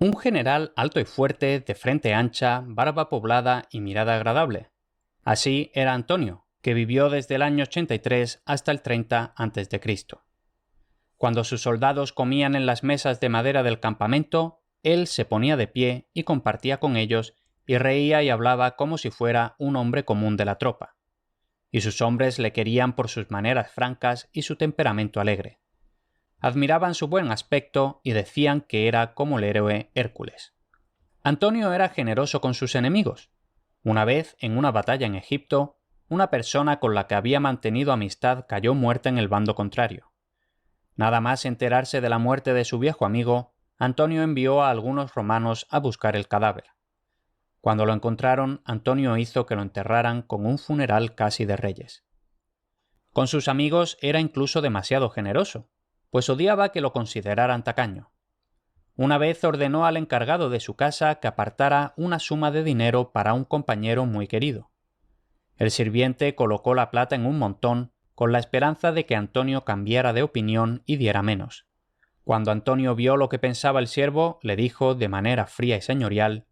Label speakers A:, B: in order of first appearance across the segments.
A: Un general alto y fuerte, de frente ancha, barba poblada y mirada agradable. Así era Antonio, que vivió desde el año 83 hasta el 30 a.C. Cuando sus soldados comían en las mesas de madera del campamento, él se ponía de pie y compartía con ellos y reía y hablaba como si fuera un hombre común de la tropa. Y sus hombres le querían por sus maneras francas y su temperamento alegre. Admiraban su buen aspecto y decían que era como el héroe Hércules. Antonio era generoso con sus enemigos. Una vez, en una batalla en Egipto, una persona con la que había mantenido amistad cayó muerta en el bando contrario. Nada más enterarse de la muerte de su viejo amigo, Antonio envió a algunos romanos a buscar el cadáver. Cuando lo encontraron, Antonio hizo que lo enterraran con un funeral casi de reyes. Con sus amigos era incluso demasiado generoso, pues odiaba que lo consideraran tacaño. Una vez ordenó al encargado de su casa que apartara una suma de dinero para un compañero muy querido. El sirviente colocó la plata en un montón con la esperanza de que Antonio cambiara de opinión y diera menos. Cuando Antonio vio lo que pensaba el siervo, le dijo de manera fría y señorial: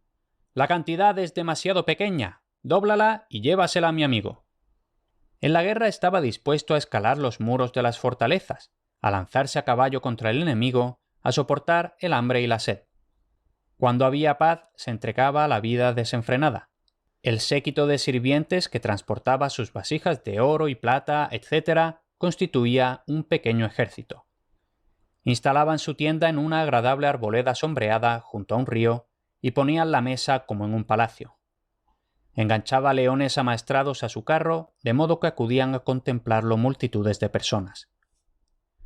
A: «La cantidad es demasiado pequeña, dóblala y llévasela a mi amigo». En la guerra estaba dispuesto a escalar los muros de las fortalezas, a lanzarse a caballo contra el enemigo, a soportar el hambre y la sed. Cuando había paz, se entregaba a la vida desenfrenada. El séquito de sirvientes que transportaba sus vasijas de oro y plata, etc., constituía un pequeño ejército. Instalaban su tienda en una agradable arboleda sombreada junto a un río y ponían la mesa como en un palacio. Enganchaba leones amaestrados a su carro, de modo que acudían a contemplarlo multitudes de personas.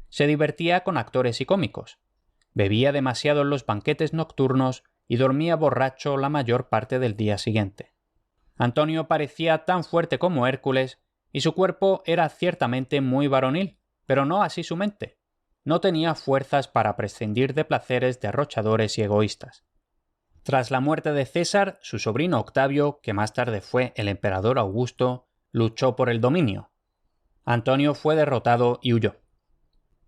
A: Se divertía con actores y cómicos. Bebía demasiado en los banquetes nocturnos y dormía borracho la mayor parte del día siguiente. Antonio parecía tan fuerte como Hércules y su cuerpo era ciertamente muy varonil, pero no así su mente. No tenía fuerzas para prescindir de placeres derrochadores y egoístas. Tras la muerte de César, su sobrino Octavio, que más tarde fue el emperador Augusto, luchó por el dominio. Antonio fue derrotado y huyó.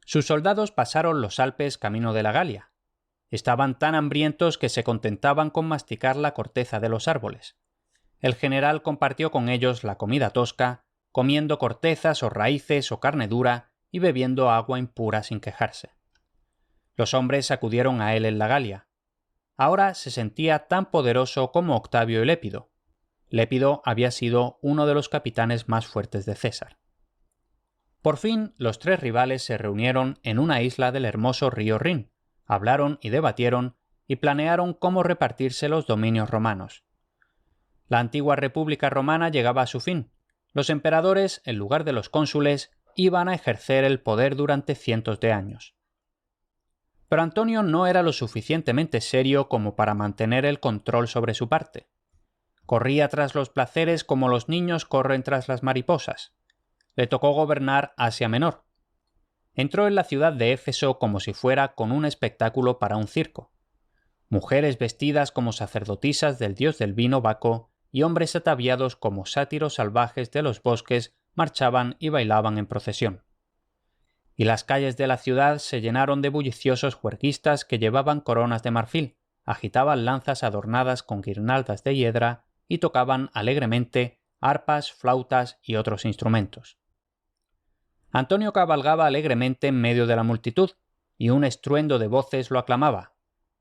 A: Sus soldados pasaron los Alpes camino de la Galia. Estaban tan hambrientos que se contentaban con masticar la corteza de los árboles. El general compartió con ellos la comida tosca, comiendo cortezas o raíces o carne dura y bebiendo agua impura sin quejarse. Los hombres acudieron a él en la Galia. Ahora se sentía tan poderoso como Octavio y Lépido. Lépido había sido uno de los capitanes más fuertes de César. Por fin, los tres rivales se reunieron en una isla del hermoso río Rin, hablaron y debatieron y planearon cómo repartirse los dominios romanos. La antigua República Romana llegaba a su fin. Los emperadores, en lugar de los cónsules, iban a ejercer el poder durante cientos de años. Pero Antonio no era lo suficientemente serio como para mantener el control sobre su parte. Corría tras los placeres como los niños corren tras las mariposas. Le tocó gobernar Asia Menor. Entró en la ciudad de Éfeso como si fuera con un espectáculo para un circo. Mujeres vestidas como sacerdotisas del dios del vino Baco y hombres ataviados como sátiros salvajes de los bosques marchaban y bailaban en procesión. Y las calles de la ciudad se llenaron de bulliciosos juerguistas que llevaban coronas de marfil, agitaban lanzas adornadas con guirnaldas de hiedra y tocaban alegremente arpas, flautas y otros instrumentos. Antonio cabalgaba alegremente en medio de la multitud, y un estruendo de voces lo aclamaba: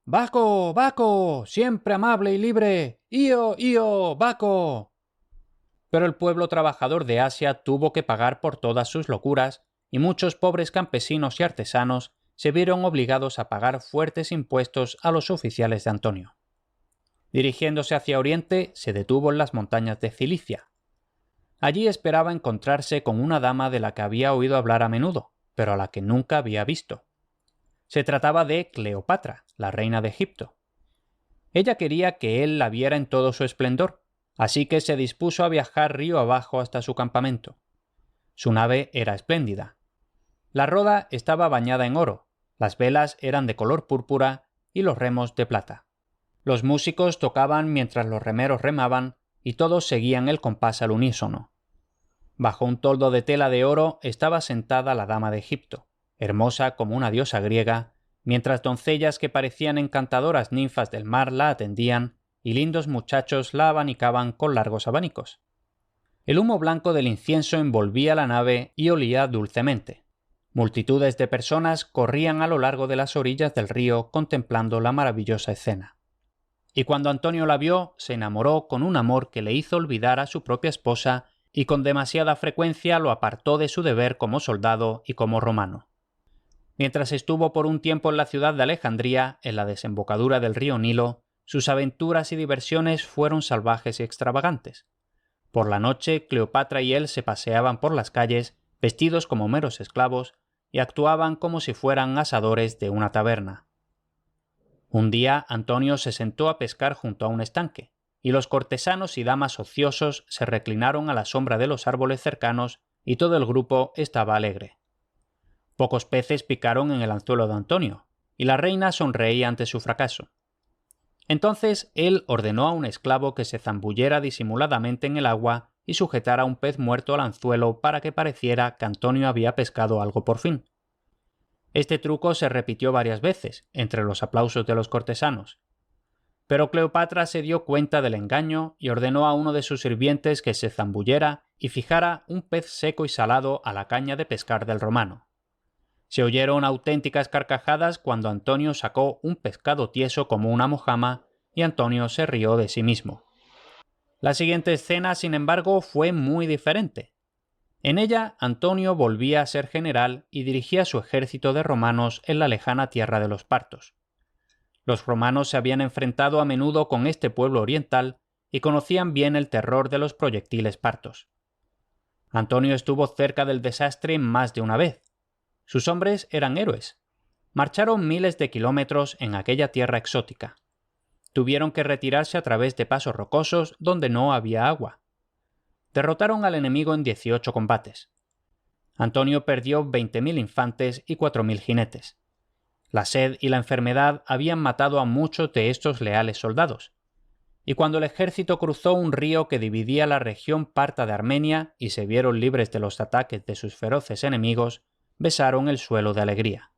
A: «¡Baco, Baco! ¡Siempre amable y libre! ¡Io, Io, Baco!». Pero el pueblo trabajador de Asia tuvo que pagar por todas sus locuras, y muchos pobres campesinos y artesanos se vieron obligados a pagar fuertes impuestos a los oficiales de Antonio. Dirigiéndose hacia Oriente, se detuvo en las montañas de Cilicia. Allí esperaba encontrarse con una dama de la que había oído hablar a menudo, pero a la que nunca había visto. Se trataba de Cleopatra, la reina de Egipto. Ella quería que él la viera en todo su esplendor, así que se dispuso a viajar río abajo hasta su campamento. Su nave era espléndida. La roda estaba bañada en oro, las velas eran de color púrpura y los remos de plata. Los músicos tocaban mientras los remeros remaban y todos seguían el compás al unísono. Bajo un toldo de tela de oro estaba sentada la dama de Egipto, hermosa como una diosa griega, mientras doncellas que parecían encantadoras ninfas del mar la atendían y lindos muchachos la abanicaban con largos abanicos. El humo blanco del incienso envolvía la nave y olía dulcemente. Multitudes de personas corrían a lo largo de las orillas del río contemplando la maravillosa escena. Y cuando Antonio la vio, se enamoró con un amor que le hizo olvidar a su propia esposa y con demasiada frecuencia lo apartó de su deber como soldado y como romano. Mientras estuvo por un tiempo en la ciudad de Alejandría, en la desembocadura del río Nilo, sus aventuras y diversiones fueron salvajes y extravagantes. Por la noche, Cleopatra y él se paseaban por las calles, vestidos como meros esclavos, y actuaban como si fueran asadores de una taberna. Un día Antonio se sentó a pescar junto a un estanque, y los cortesanos y damas ociosos se reclinaron a la sombra de los árboles cercanos y todo el grupo estaba alegre. Pocos peces picaron en el anzuelo de Antonio, y la reina sonreía ante su fracaso. Entonces él ordenó a un esclavo que se zambullera disimuladamente en el agua y sujetara un pez muerto al anzuelo para que pareciera que Antonio había pescado algo por fin. Este truco se repitió varias veces, entre los aplausos de los cortesanos. Pero Cleopatra se dio cuenta del engaño y ordenó a uno de sus sirvientes que se zambullera y fijara un pez seco y salado a la caña de pescar del romano. Se oyeron auténticas carcajadas cuando Antonio sacó un pescado tieso como una mojama y Antonio se rió de sí mismo. La siguiente escena, sin embargo, fue muy diferente. En ella, Antonio volvía a ser general y dirigía su ejército de romanos en la lejana tierra de los partos. Los romanos se habían enfrentado a menudo con este pueblo oriental y conocían bien el terror de los proyectiles partos. Antonio estuvo cerca del desastre más de una vez. Sus hombres eran héroes. Marcharon miles de kilómetros en aquella tierra exótica. Tuvieron que retirarse a través de pasos rocosos donde no había agua. Derrotaron al enemigo en 18 combates. Antonio perdió 20.000 infantes y 4.000 jinetes. La sed y la enfermedad habían matado a muchos de estos leales soldados. Y cuando el ejército cruzó un río que dividía la región parta de Armenia y se vieron libres de los ataques de sus feroces enemigos, besaron el suelo de alegría.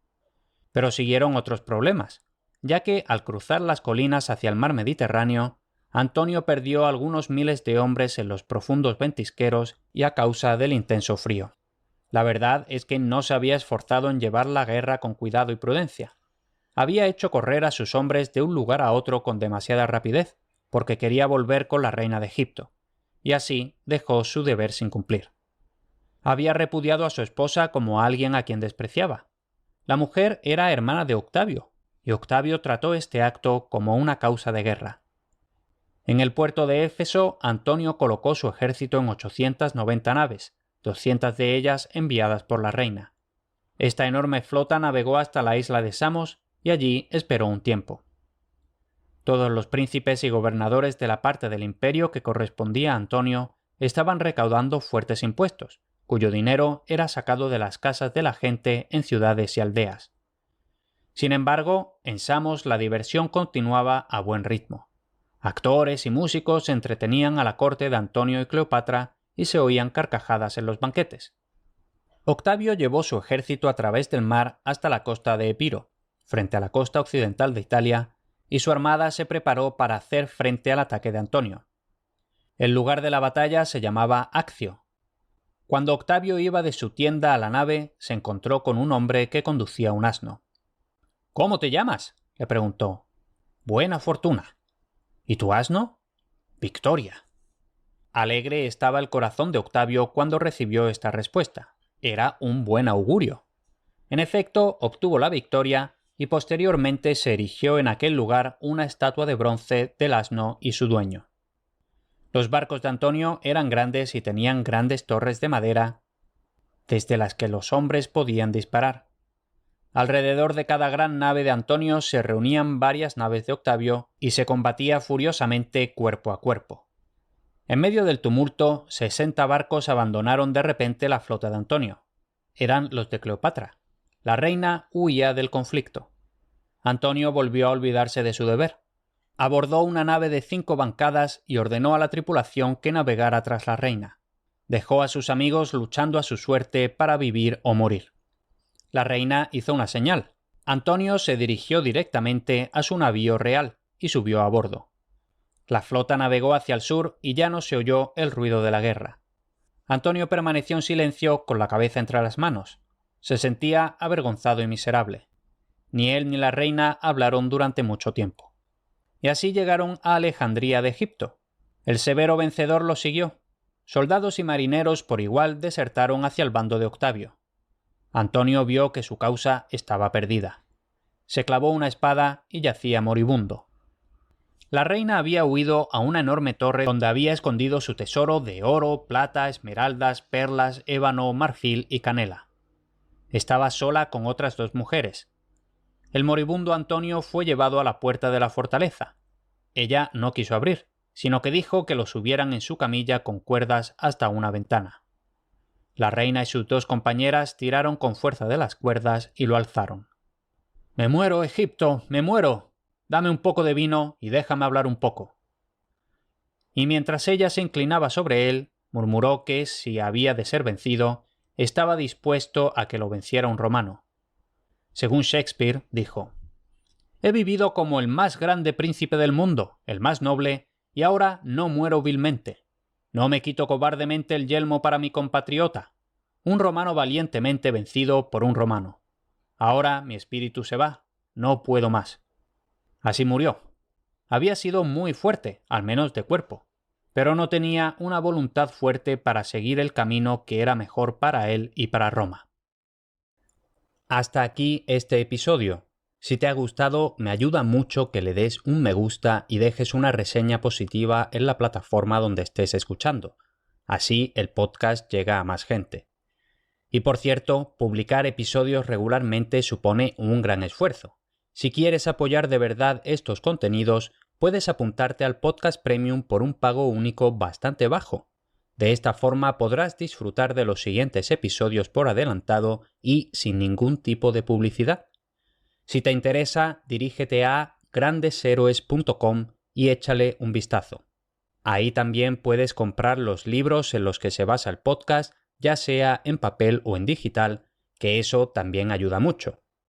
A: Pero siguieron otros problemas, ya que al cruzar las colinas hacia el mar Mediterráneo, Antonio perdió algunos miles de hombres en los profundos ventisqueros y a causa del intenso frío. La verdad es que no se había esforzado en llevar la guerra con cuidado y prudencia. Había hecho correr a sus hombres de un lugar a otro con demasiada rapidez, porque quería volver con la reina de Egipto, y así dejó su deber sin cumplir. Había repudiado a su esposa como a alguien a quien despreciaba. La mujer era hermana de Octavio, y Octavio trató este acto como una causa de guerra. En el puerto de Éfeso, Antonio colocó su ejército en 890 naves, 200 de ellas enviadas por la reina. Esta enorme flota navegó hasta la isla de Samos y allí esperó un tiempo. Todos los príncipes y gobernadores de la parte del imperio que correspondía a Antonio estaban recaudando fuertes impuestos, cuyo dinero era sacado de las casas de la gente en ciudades y aldeas. Sin embargo, en Samos la diversión continuaba a buen ritmo. Actores y músicos entretenían a la corte de Antonio y Cleopatra y se oían carcajadas en los banquetes. Octavio llevó su ejército a través del mar hasta la costa de Epiro, frente a la costa occidental de Italia, y su armada se preparó para hacer frente al ataque de Antonio. El lugar de la batalla se llamaba Accio. Cuando Octavio iba de su tienda a la nave, se encontró con un hombre que conducía un asno. «¿Cómo te llamas?», le preguntó. «Buena fortuna». «¿Y tu asno?». «Victoria». Alegre estaba el corazón de Octavio cuando recibió esta respuesta. Era un buen augurio. En efecto, obtuvo la victoria y posteriormente se erigió en aquel lugar una estatua de bronce del asno y su dueño. Los barcos de Antonio eran grandes y tenían grandes torres de madera desde las que los hombres podían disparar. Alrededor de cada gran nave de Antonio se reunían varias naves de Octavio y se combatía furiosamente cuerpo a cuerpo. En medio del tumulto, 60 barcos abandonaron de repente la flota de Antonio. Eran los de Cleopatra. La reina huía del conflicto. Antonio volvió a olvidarse de su deber. Abordó una nave de 5 bancadas y ordenó a la tripulación que navegara tras la reina. Dejó a sus amigos luchando a su suerte para vivir o morir. La reina hizo una señal. Antonio se dirigió directamente a su navío real y subió a bordo. La flota navegó hacia el sur y ya no se oyó el ruido de la guerra. Antonio permaneció en silencio con la cabeza entre las manos. Se sentía avergonzado y miserable. Ni él ni la reina hablaron durante mucho tiempo. Y así llegaron a Alejandría de Egipto. El severo vencedor los siguió. Soldados y marineros por igual desertaron hacia el bando de Octavio. Antonio vio que su causa estaba perdida. Se clavó una espada y yacía moribundo. La reina había huido a una enorme torre donde había escondido su tesoro de oro, plata, esmeraldas, perlas, ébano, marfil y canela. Estaba sola con otras 2 mujeres. El moribundo Antonio fue llevado a la puerta de la fortaleza. Ella no quiso abrir, sino que dijo que lo subieran en su camilla con cuerdas hasta una ventana. La reina y sus 2 compañeras tiraron con fuerza de las cuerdas y lo alzaron. «¡Me muero, Egipto! ¡Me muero! Dame un poco de vino y déjame hablar un poco». Y mientras ella se inclinaba sobre él, murmuró que, si había de ser vencido, estaba dispuesto a que lo venciera un romano. Según Shakespeare, dijo: «He vivido como el más grande príncipe del mundo, el más noble, y ahora no muero vilmente. No me quito cobardemente el yelmo para mi compatriota, un romano valientemente vencido por un romano. Ahora mi espíritu se va, no puedo más». Así murió. Había sido muy fuerte, al menos de cuerpo, pero no tenía una voluntad fuerte para seguir el camino que era mejor para él y para Roma. Hasta aquí este episodio. Si te ha gustado, me ayuda mucho que le des un me gusta y dejes una reseña positiva en la plataforma donde estés escuchando. Así el podcast llega a más gente. Y por cierto, publicar episodios regularmente supone un gran esfuerzo. Si quieres apoyar de verdad estos contenidos, puedes apuntarte al Podcast Premium por un pago único bastante bajo. De esta forma podrás disfrutar de los siguientes episodios por adelantado y sin ningún tipo de publicidad. Si te interesa, dirígete a grandesheroes.com y échale un vistazo. Ahí también puedes comprar los libros en los que se basa el podcast, ya sea en papel o en digital, que eso también ayuda mucho.